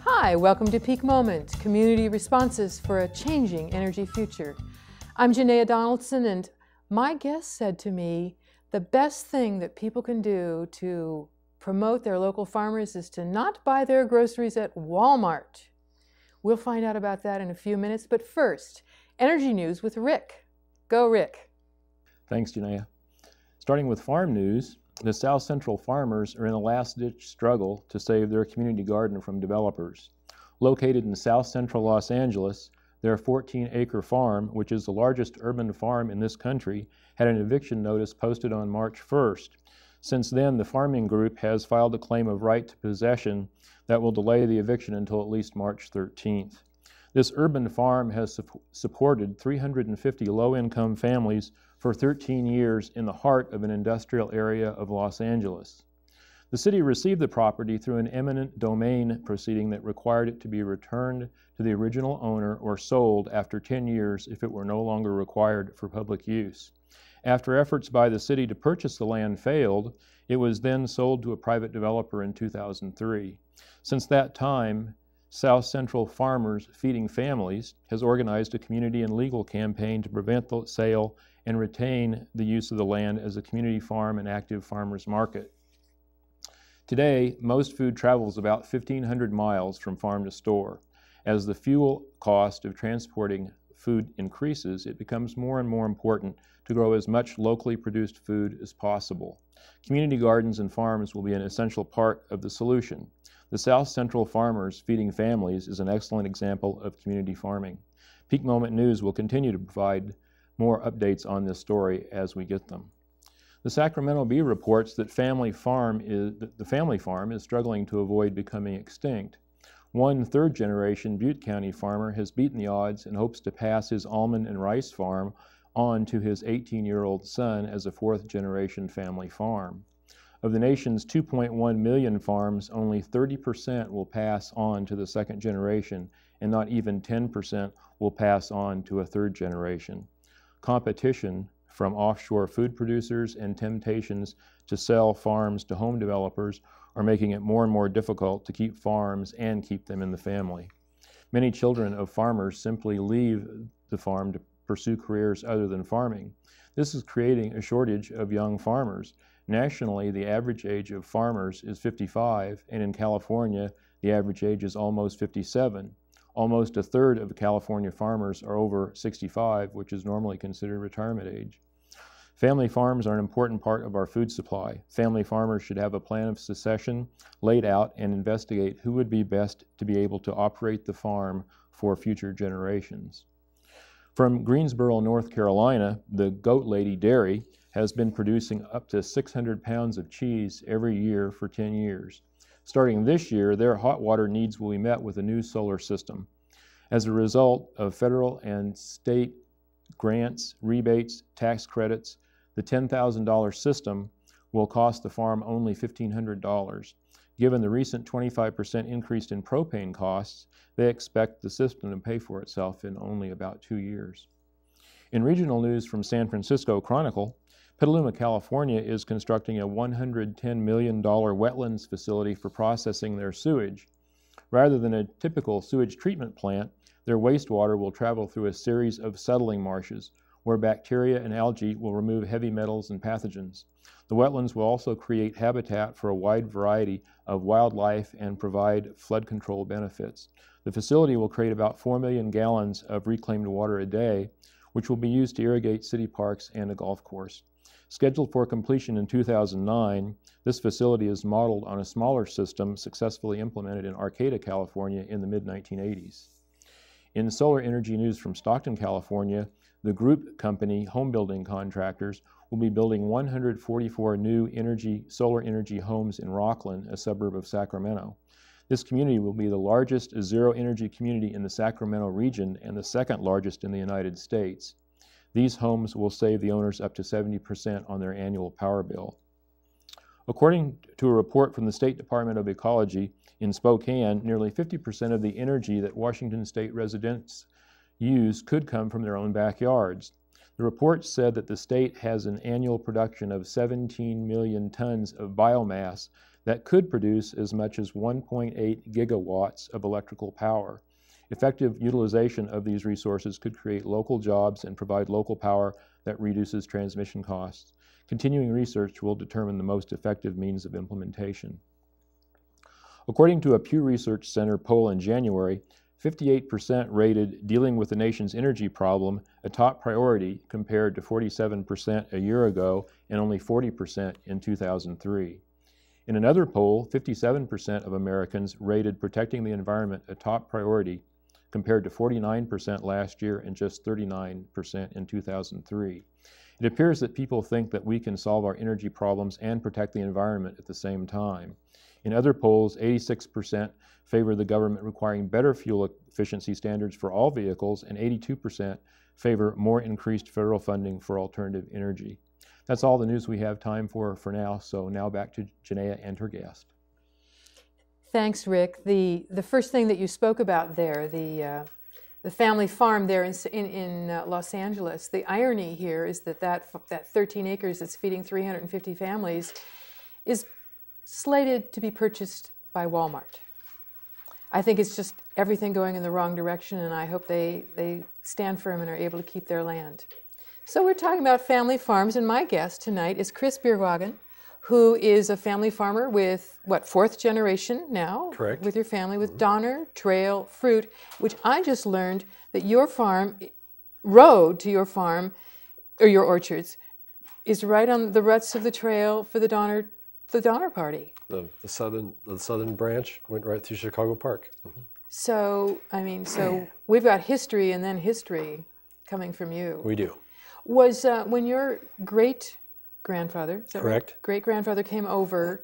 Hi, welcome to Peak Moment, community responses for a changing energy future. I'm Janaea Donaldson, and my guest said to me, the best thing that people can do to promote their local farmers is to not buy their groceries at Walmart. We'll find out about that in a few minutes, but first, energy news with Rick. Go, Rick. Thanks, Janaea. Starting with farm news, the South Central farmers are in a last-ditch struggle to save their community garden from developers. Located in South Central Los Angeles, their 14-acre farm, which is the largest urban farm in this country, had an eviction notice posted on March 1st. Since then, the farming group has filed a claim of right to possession that will delay the eviction until at least March 13th. This urban farm has supported 350 low-income families for 13 years in the heart of an industrial area of Los Angeles. The city received the property through an eminent domain proceeding that required it to be returned to the original owner or sold after 10 years if it were no longer required for public use. After efforts by the city to purchase the land failed, it was then sold to a private developer in 2003. Since that time, South Central Farmers Feeding Families has organized a community and legal campaign to prevent the sale and retain the use of the land as a community farm and active farmers market. Today, most food travels about 1,500 miles from farm to store. As the fuel cost of transporting food increases, it becomes more and more important to grow as much locally produced food as possible. Community gardens and farms will be an essential part of the solution. The South Central Farmers Feeding Families is an excellent example of community farming. Peak Moment News will continue to provide more updates on this story as we get them. The Sacramento Bee reports that the family farm is struggling to avoid becoming extinct. One third-generation Butte County farmer has beaten the odds and hopes to pass his almond and rice farm on to his 18-year-old son as a fourth-generation family farm. Of the nation's 2.1 million farms, only 30% will pass on to the second generation, and not even 10% will pass on to a third generation. Competition from offshore food producers and temptations to sell farms to home developers are making it more and more difficult to keep farms and keep them in the family. Many children of farmers simply leave the farm to pursue careers other than farming. This is creating a shortage of young farmers. Nationally, the average age of farmers is 55, and in California, the average age is almost 57. Almost a third of California farmers are over 65, which is normally considered retirement age. Family farms are an important part of our food supply. Family farmers should have a plan of succession laid out and investigate who would be best to be able to operate the farm for future generations. From Greensboro, North Carolina, the Goat Lady Dairy has been producing up to 600 pounds of cheese every year for 10 years. Starting this year, their hot water needs will be met with a new solar system. As a result of federal and state grants, rebates, tax credits, the $10,000 system will cost the farm only $1,500. Given the recent 25% increase in propane costs, they expect the system to pay for itself in only about 2 years. In regional news from San Francisco Chronicle, Petaluma, California is constructing a $110 million wetlands facility for processing their sewage. Rather than a typical sewage treatment plant, their wastewater will travel through a series of settling marshes where bacteria and algae will remove heavy metals and pathogens. The wetlands will also create habitat for a wide variety of wildlife and provide flood control benefits. The facility will create about 4 million gallons of reclaimed water a day, which will be used to irrigate city parks and a golf course. Scheduled for completion in 2009, this facility is modeled on a smaller system successfully implemented in Arcata, California in the mid-1980s. In solar energy news from Stockton, California, the group company Home Building Contractors will be building 144 new solar energy homes in Rockland, a suburb of Sacramento. This community will be the largest zero-energy community in the Sacramento region and the second largest in the United States. These homes will save the owners up to 70% on their annual power bill. According to a report from the State Department of Ecology, in Spokane, nearly 50% of the energy that Washington state residents use could come from their own backyards. The report said that the state has an annual production of 17 million tons of biomass that could produce as much as 1.8 gigawatts of electrical power. Effective utilization of these resources could create local jobs and provide local power that reduces transmission costs. Continuing research will determine the most effective means of implementation. According to a Pew Research Center poll in January, 58% rated dealing with the nation's energy problem a top priority compared to 47% a year ago and only 40% in 2003. In another poll, 57% of Americans rated protecting the environment a top priority compared to 49% last year and just 39% in 2003. It appears that people think that we can solve our energy problems and protect the environment at the same time. In other polls, 86% favor the government requiring better fuel efficiency standards for all vehicles, and 82% favor more increased federal funding for alternative energy. That's all the news we have time for now, so now back to Janaea and her guest. Thanks, Rick. The first thing that you spoke about there, the family farm there in Los Angeles, the irony here is that 13 acres that's feeding 350 families is slated to be purchased by Walmart. I think it's just everything going in the wrong direction, and I hope they stand firm and are able to keep their land. So we're talking about family farms, and my guest tonight is Chris Bierwagen, who is a family farmer with, what, 4th generation now? Correct. With your family, with Donner, Trail, Fruit, which I just learned that your farm, road to your farm, or your orchards, is right on the ruts of the trail for the Donner Party. The southern branch went right through Chicago Park. Mm-hmm. So, I mean, we've got history and then history coming from you. We do. Was when your great-grandfather, is that correct? Right? Great-grandfather came over,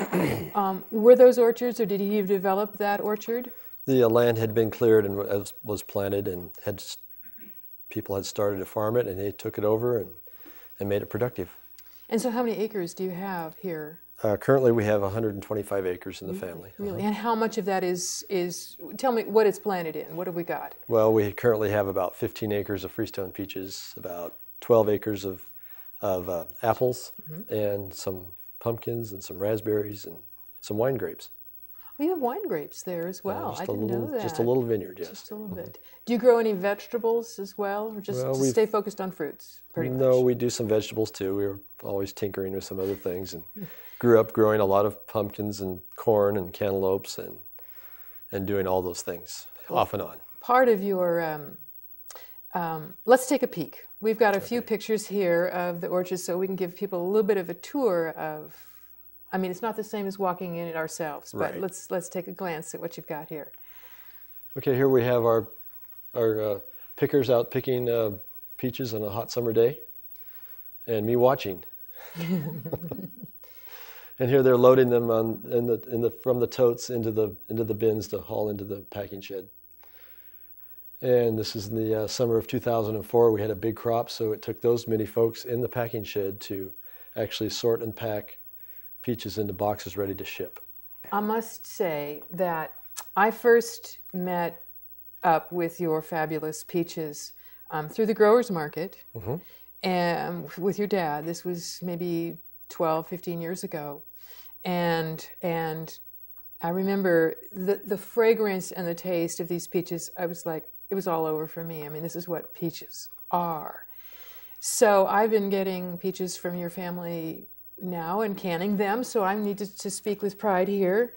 were those orchards, or did he develop that orchard? The land had been cleared and was planted, and people had started to farm it, and they took it over and made it productive. And so how many acres do you have here? Currently we have 125 acres in the family. Really? And how much of that is, tell me what it's planted in, what have we got? Well, we currently have about 15 acres of freestone peaches, about 12 acres of apples, mm-hmm. and some pumpkins and some raspberries and some wine grapes. Oh, you have wine grapes there as well. I didn't know that. Just a little vineyard, yes. Just a little bit. Do you grow any vegetables as well, or just stay focused on fruits, pretty much? No, we do some vegetables too. We were always tinkering with some other things, and grew up growing a lot of pumpkins and corn and cantaloupes and doing all those things off and on. Part of your, let's take a peek. We've got a few pictures here of the orchard, so we can give people a little bit of a tour of, I mean, it's not the same as walking in it ourselves, but right. let's take a glance at what you've got here. Okay, here we have our pickers out picking peaches on a hot summer day, and me watching. And here they're loading them from the totes into the bins to haul into the packing shed. And this is in the summer of 2004. We had a big crop, so it took those many folks in the packing shed to actually sort and pack peaches into boxes ready to ship. I must say that I first met up with your fabulous peaches through the growers market, mm-hmm. and with your dad. This was maybe 12, 15 years ago. And I remember the fragrance and the taste of these peaches. I was like, it was all over for me. I mean, this is what peaches are. So I've been getting peaches from your family now and canning them, so I need to speak with pride here.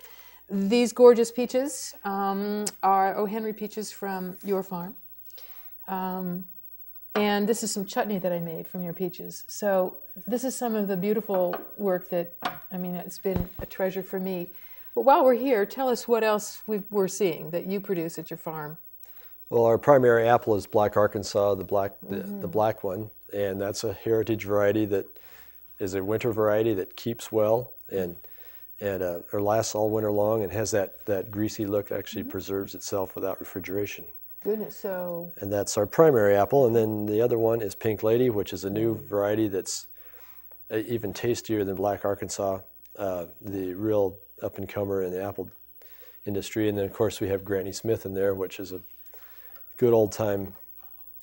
These gorgeous peaches are O. Henry peaches from your farm. And this is some chutney that I made from your peaches. So this is some of the beautiful work that, I mean, it's been a treasure for me. But while we're here, tell us what else we're seeing that you produce at your farm. Well, our primary apple is Black Arkansas, the black one, and that's a heritage variety that is a winter variety that keeps well and or lasts all winter long and has that greasy look, actually mm-hmm. preserves itself without refrigeration. Goodness, so... And that's our primary apple, and then the other one is Pink Lady, which is a new variety that's even tastier than Black Arkansas, the real up-and-comer in the apple industry. And then, of course, we have Granny Smith in there, which is a good old-time,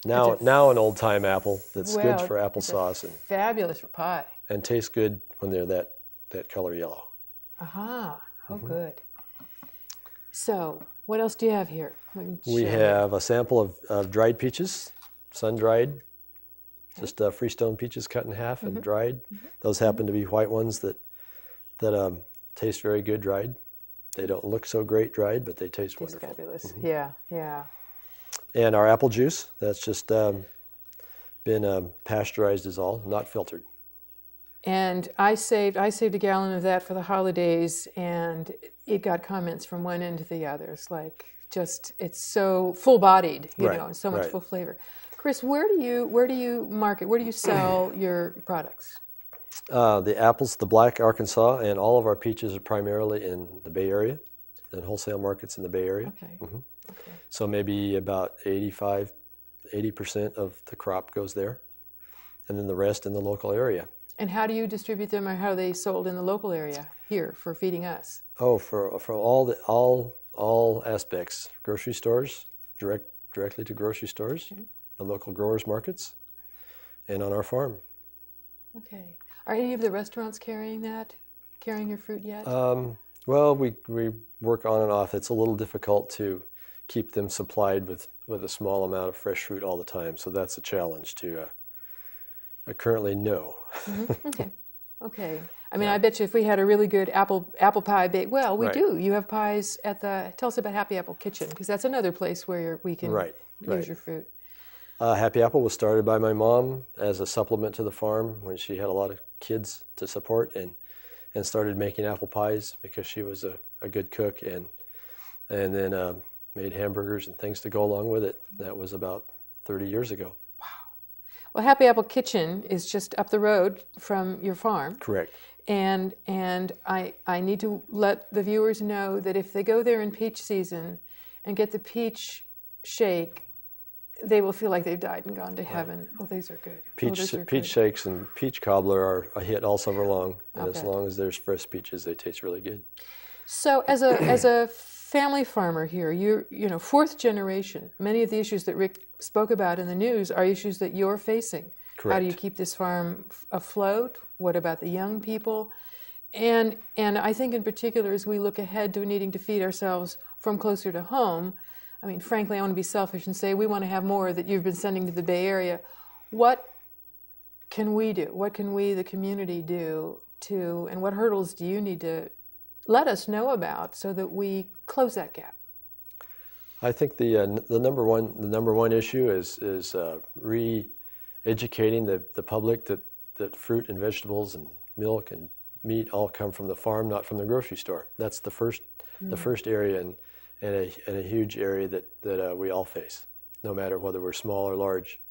now an old-time apple that's good for applesauce. Fabulous for pie. And tastes good when they're that color yellow. Aha. Oh, good. So, what else do you have here? We have a sample of dried peaches, sun-dried, just freestone peaches cut in half and dried. Those happen to be white ones that taste very good dried. They don't look so great dried, but they taste wonderful. Fabulous. Yeah, yeah. And our apple juice, that's just been pasteurized is all, not filtered. And I saved a gallon of that for the holidays, and it got comments from one end to the other. It's like it's so full-bodied, you know, and so much full flavor. Chris, where do you market? Where do you sell your products? The apples, the black Arkansas, and all of our peaches are primarily in the Bay Area, in wholesale markets in the Bay Area. Okay. Okay. So maybe about 80% of the crop goes there, and then the rest in the local area. And how do you distribute them, or how are they sold in the local area here for feeding us? Oh, for all aspects, grocery stores, directly to grocery stores, the local growers markets, and on our farm. Okay. Are any of the restaurants carrying your fruit yet? Well, we work on and off. It's a little difficult to keep them supplied with a small amount of fresh fruit all the time, so that's a challenge to currently no. Okay. Okay. I mean, I bet you if we had a really good apple pie bake, well, we do. You have pies at tell us about Happy Apple Kitchen, because that's another place where we can use your fruit. Happy Apple was started by my mom as a supplement to the farm when she had a lot of kids to support, and started making apple pies because she was a good cook, and then made hamburgers and things to go along with it. That was about 30 years ago. Well, Happy Apple Kitchen is just up the road from your farm. Correct. And I need to let the viewers know that if they go there in peach season and get the peach shake, they will feel like they've died and gone to heaven. Oh, these are good. Peach shakes and peach cobbler are a hit all summer long. And as long as there's fresh peaches, they taste really good. So as a family farmer here, you're fourth generation. Many of the issues that Rick spoke about in the news are issues that you're facing. Correct. How do you keep this farm afloat? What about the young people? And I think in particular, as we look ahead to needing to feed ourselves from closer to home, I mean, frankly, I want to be selfish and say we want to have more that you've been sending to the Bay Area. What can we do? What can we, the community, do and what hurdles do you need to let us know about so that we close that gap? I think the number one issue is re-educating the public that fruit and vegetables and milk and meat all come from the farm, not from the grocery store. That's the first area and a huge area that we all face, no matter whether we're small or large.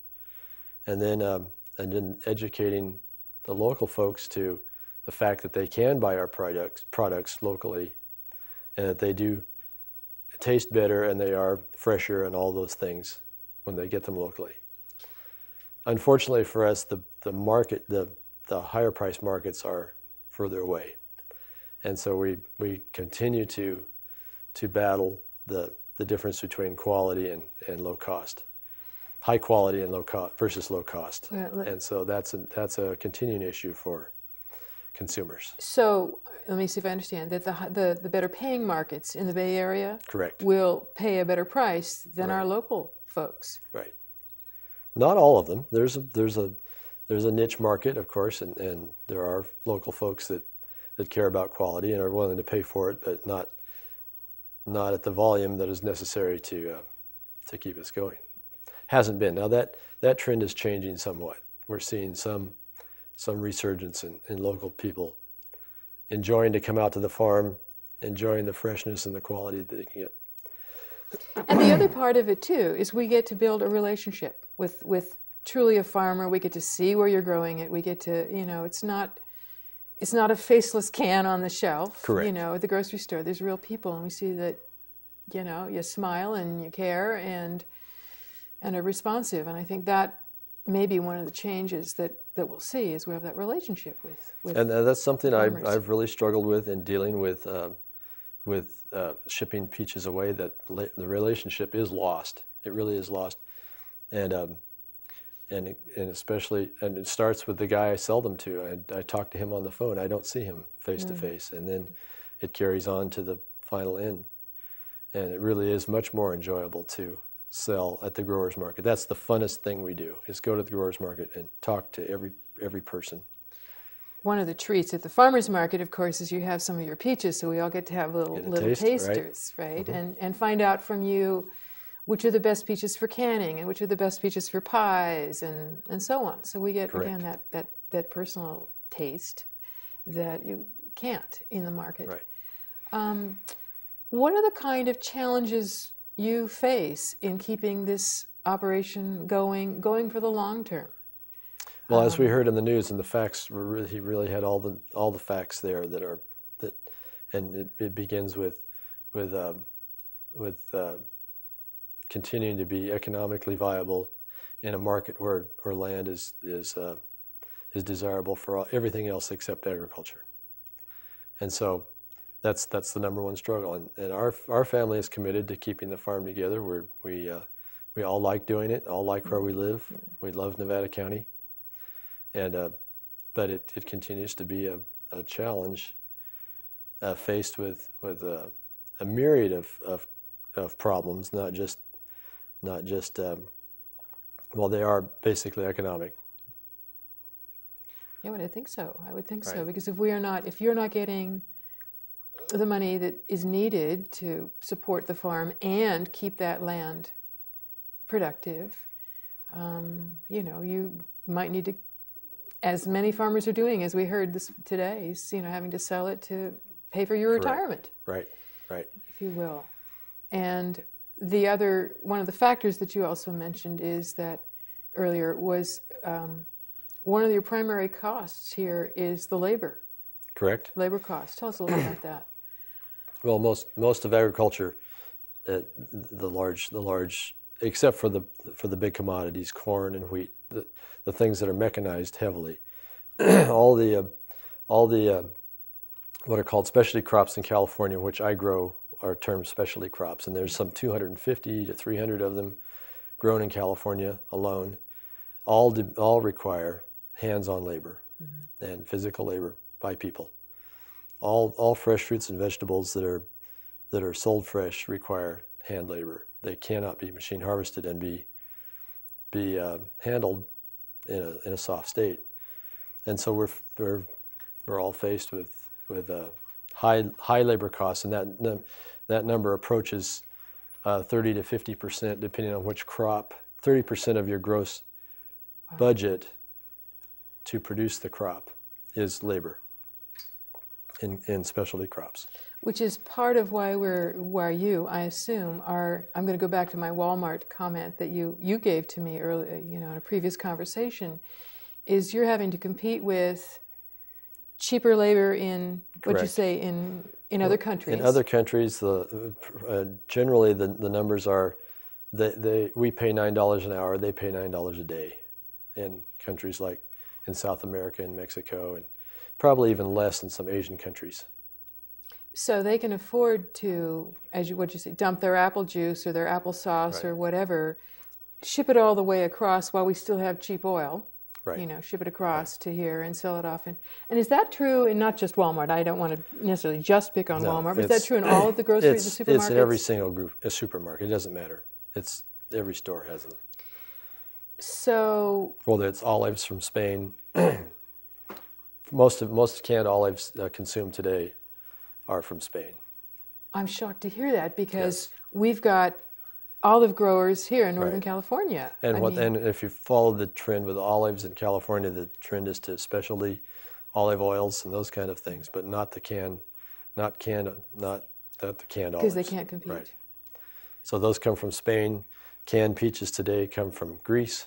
And then educating the local folks to the fact that they can buy our products locally, and that they do taste better and they are fresher and all those things when they get them locally. Unfortunately for us, the higher price markets are further away, and so we continue to battle the difference between quality and low cost, high quality and low cost versus low cost, and so that's a continuing issue for consumers. So let me see if I understand that the better paying markets in the Bay Area, correct, will pay a better price than our local folks. Right. Not all of them. There's a niche market, of course, and there are local folks that care about quality and are willing to pay for it, but not at the volume that is necessary to keep us going. Hasn't been. Now that trend is changing somewhat. We're seeing some resurgence in local people enjoying to come out to the farm, enjoying the freshness and the quality that they can get. And the other part of it too is we get to build a relationship with truly a farmer. We get to see where you're growing it. We get to, it's not a faceless can on the shelf. Correct. At the grocery store, there's real people, and we see that, you smile and you care and are responsive. And I think that may be one of the changes that we'll see is we have that relationship with and that's something farmers. I've really struggled with in dealing with shipping peaches away, that the relationship is lost. It really is lost. And especially, and it starts with the guy I sell them to. I talk to him on the phone. I don't see him face to face. And then it carries on to the final end. And it really is much more enjoyable to sell at the growers market. That's the funnest thing we do, is go to the growers market and talk to every person. One of the treats at the farmers market, of course, is you have some of your peaches, so we all get to have little taste, tasters, right? And find out from you which are the best peaches for canning and which are the best peaches for pies and so on. So we get, again, that personal taste that you can't in the market. Right. What are the kind of challenges you face in keeping this operation going for the long term? Well, as we heard in the news, and the facts were he really had all the facts there and it begins with continuing to be economically viable in a market where land is desirable for everything else except agriculture. And so that's the number one struggle. And our family is committed to keeping the farm together. We all like doing it, all like where we live. We love Nevada County. And but it continues to be a challenge faced with a myriad of problems, not just well, they are basically economic. Yeah, but I think so. I would think so, Right. because if you're not getting the money that is needed to support the farm and keep that land productive, you might need to, as many farmers are doing, as we heard today, is, having to sell it to pay for your retirement. Right. If you will. And one of the factors that you also mentioned is that earlier was one of your primary costs here is the labor. Correct. Labor costs. Tell us a little about that. Well, most of agriculture, the large, except for the big commodities, corn and wheat, the things that are mechanized heavily, all the what are called specialty crops in California, which I grow, are termed specialty crops, and there's some 250 to 300 of them grown in California alone. All require hands-on labor and physical labor by people. All fresh fruits and vegetables that are sold fresh require hand labor. They cannot be machine harvested and be handled in a soft state. And so we're all faced with high labor costs, and that number approaches 30 to 50%, depending on which crop. 30% of your gross budget to produce the crop is labor in specialty crops. Which is part of why you, I assume, are. I'm going to go back to my Walmart comment that you gave to me earlier, in a previous conversation, is you're having to compete with cheaper labor in what you say in other countries. In other countries, generally the numbers are we pay $9 an hour, they pay $9 a day. In countries like in South America and Mexico, and probably even less in some Asian countries. So they can afford to, dump their apple juice or their applesauce or whatever, ship it all the way across while we still have cheap oil. Right. Ship it across to here and sell it off. And is that true in not just Walmart? I don't want to necessarily just pick on Walmart, but is that true in all of the the supermarkets? It's in every single supermarket. It doesn't matter. Every store has them. So, whether it's olives from Spain, most canned olives consumed today are from Spain. I'm shocked to hear that, because we've got olive growers here in Northern California. And if you follow the trend with olives in California, the trend is to specialty olive oils and those kind of things, but not the canned olives. Because they can't compete. Right. So those come from Spain. Canned peaches today come from Greece.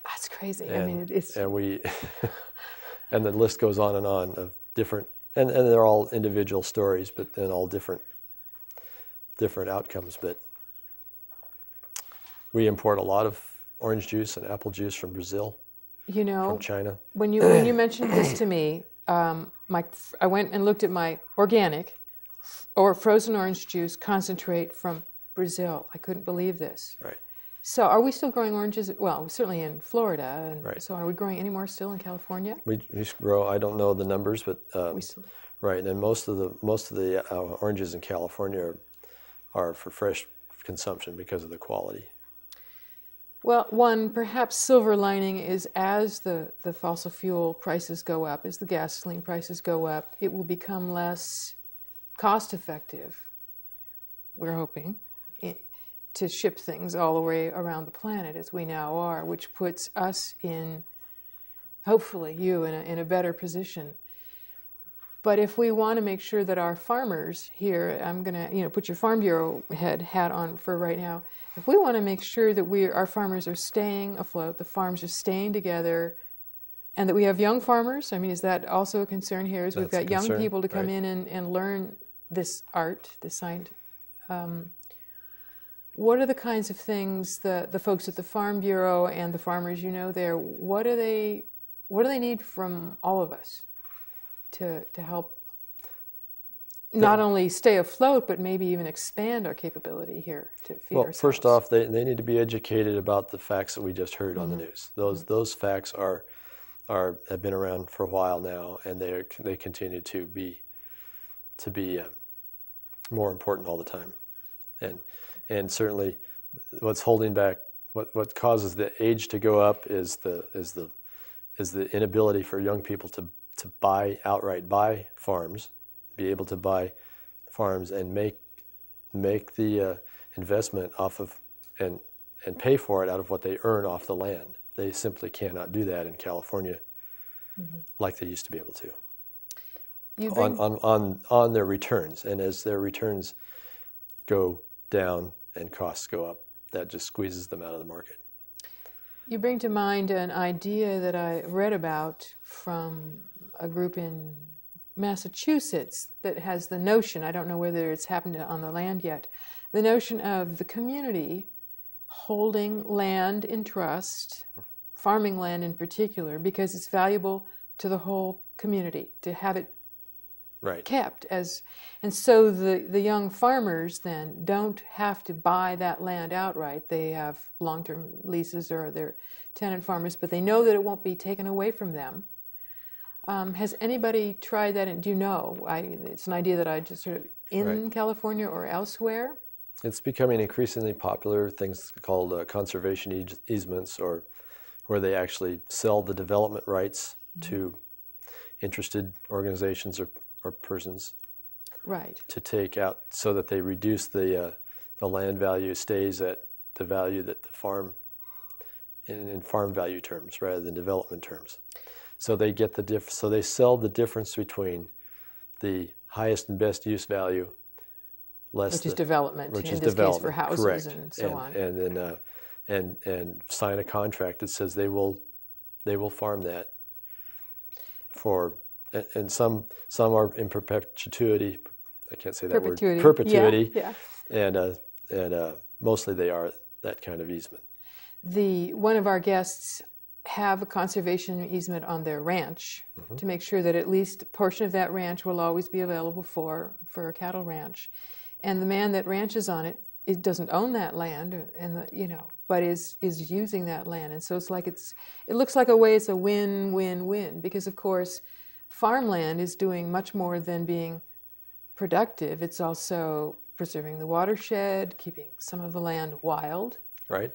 That's crazy. And, it's and we and the list goes on of different, and they're all individual stories, but then all different outcomes. But we import a lot of orange juice and apple juice from Brazil, from China. When you mentioned this to me, I went and looked at my organic or frozen orange juice concentrate from Brazil. I couldn't believe this. Right. So are we still growing oranges? Well, certainly in Florida and Right. so on. Are we growing any more still in California? We grow, I don't know the numbers, but Right, and most of the oranges in California are for fresh consumption because of the quality. Well, one perhaps silver lining is as the fossil fuel prices go up, as the gasoline prices go up, it will become less cost effective, we're hoping, to ship things all the way around the planet as we now are, which puts us in, hopefully you, in a better position. But if we want to make sure that our farmers here, I'm going to put your Farm Bureau hat on for right now. If we want to make sure that our farmers are staying afloat, the farms are staying together, and that we have young farmers, I mean, is that also a concern here? Is we've got young people to come in and learn this art, this science. What are the kinds of things the folks at the Farm Bureau and the farmers there, what do they need from all of us to help not only stay afloat, but maybe even expand our capability here to feed ourselves? Well, first off, they need to be educated about the facts that we just heard on the news. Those facts have been around for a while now, and they continue to be more important all the time. And certainly, what's holding back, what causes the age to go up is the inability for young people to outright buy farms, be able to buy farms and make the investment off of and pay for it out of what they earn off the land. They simply cannot do that in California like they used to be able to on their returns. And as their returns go down and costs go up, that just squeezes them out of the market. You bring to mind an idea that I read about from a group in Massachusetts that has the notion, I don't know whether it's happened on the land yet, the notion of the community holding land in trust, farming land in particular, because it's valuable to the whole community to have it kept and so the young farmers then don't have to buy that land outright. They have long-term leases or they're tenant farmers, but they know that it won't be taken away from them. Has anybody tried that? And do you know? It's an idea that I just sort of in California or elsewhere. It's becoming increasingly popular. Things called conservation easements, or where they actually sell the development rights to interested organizations or persons, to take out, so that they reduce the land value stays at the value that the farm in farm value terms rather than development terms. So they get so they sell the difference between the highest and best use value, which is development, in this case for houses and so on, and then and sign a contract that says they will farm that for. And some are in perpetuity. I can't say that word. Perpetuity. Yeah. And mostly they are that kind of easement. One of our guests have a conservation easement on their ranch to make sure that at least a portion of that ranch will always be available for a cattle ranch. And the man that ranches on it doesn't own that land, but is using that land. And so it looks like it's a win-win-win, because of course farmland is doing much more than being productive. It's also preserving the watershed, keeping some of the land wild. Right.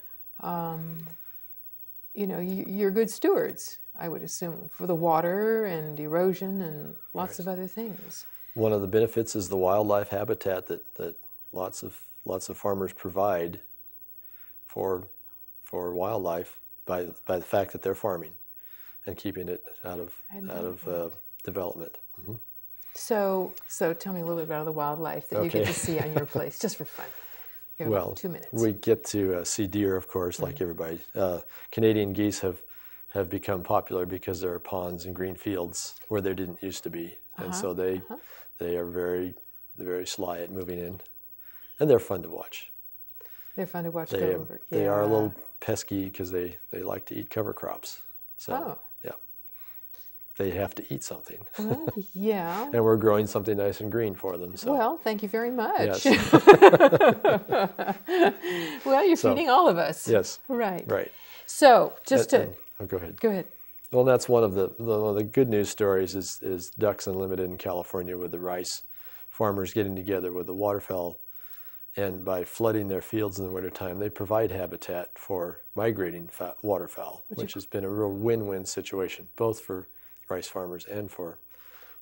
You're good stewards, I would assume, for the water and erosion and lots of other things. One of the benefits is the wildlife habitat that lots of farmers provide for wildlife by the fact that they're farming and keeping it out of development. So tell me a little bit about the wildlife that you get to see on your place, just for fun. Well, 2 minutes. We get to see deer, of course, like everybody. Canadian geese have become popular because there are ponds and green fields where there didn't used to be, and so they are very sly at moving in, and they're fun to watch. They're fun to watch go over. They are a little pesky because they like to eat cover crops. So they have to eat something. Well, yeah. And we're growing something nice and green for them. So. Well, thank you very much. Yes. Well, you're feeding all of us. Yes. Right. Right. So, just go ahead. Go ahead. Well, that's one of the good news stories is Ducks Unlimited in California, with the rice farmers getting together with the waterfowl, and by flooding their fields in the wintertime, they provide habitat for migrating waterfowl, which has been a real win-win situation, both for rice farmers and for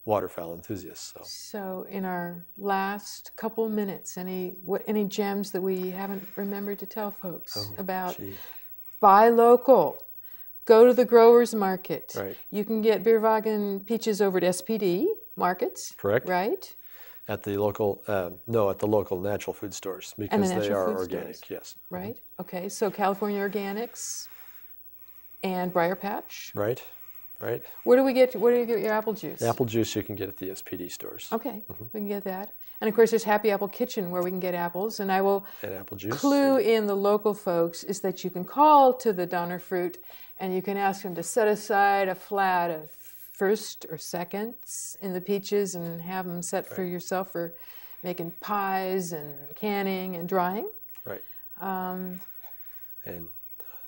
waterfowl enthusiasts. So in our last couple minutes, any gems that we haven't remembered to tell folks about? Buy local. Go to the growers market. Right. You can get Bierwagen peaches over at SPD markets. Correct. Right. At the local, no, at the local natural food stores, because they are organic. Yes. Right. Okay. So California Organics and Briar Patch. Right. Right. Where do you get your apple juice? Apple juice you can get at the SPD stores. Okay, we can get that. And of course, there's Happy Apple Kitchen where we can get apples. And I will apple juice. Clue in the local folks is that you can call to the Donner Fruit and you can ask them to set aside a flat of first or seconds in the peaches and have them set for yourself for making pies and canning and drying. Right. And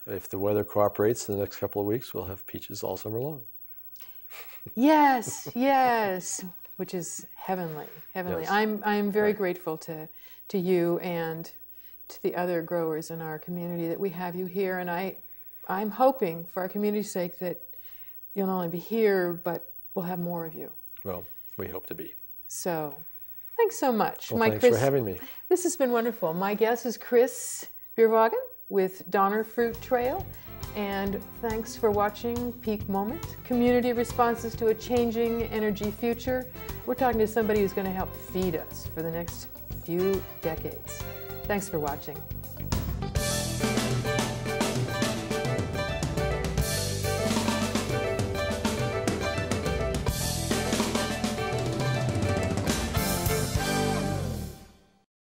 if the weather cooperates, the next couple of weeks we'll have peaches all summer long. Yes, yes, which is heavenly, heavenly. Yes. I'm very grateful to you and to the other growers in our community that we have you here, and I'm hoping for our community's sake that you'll not only be here, but we'll have more of you. Well, we hope to be. So, thanks so much. Well, thanks for having me. This has been wonderful. My guest is Chris Bierwagen with Donner Fruit Trail. And thanks for watching Peak Moment, Community Responses to a Changing Energy Future. We're talking to somebody who's going to help feed us for the next few decades. Thanks for watching.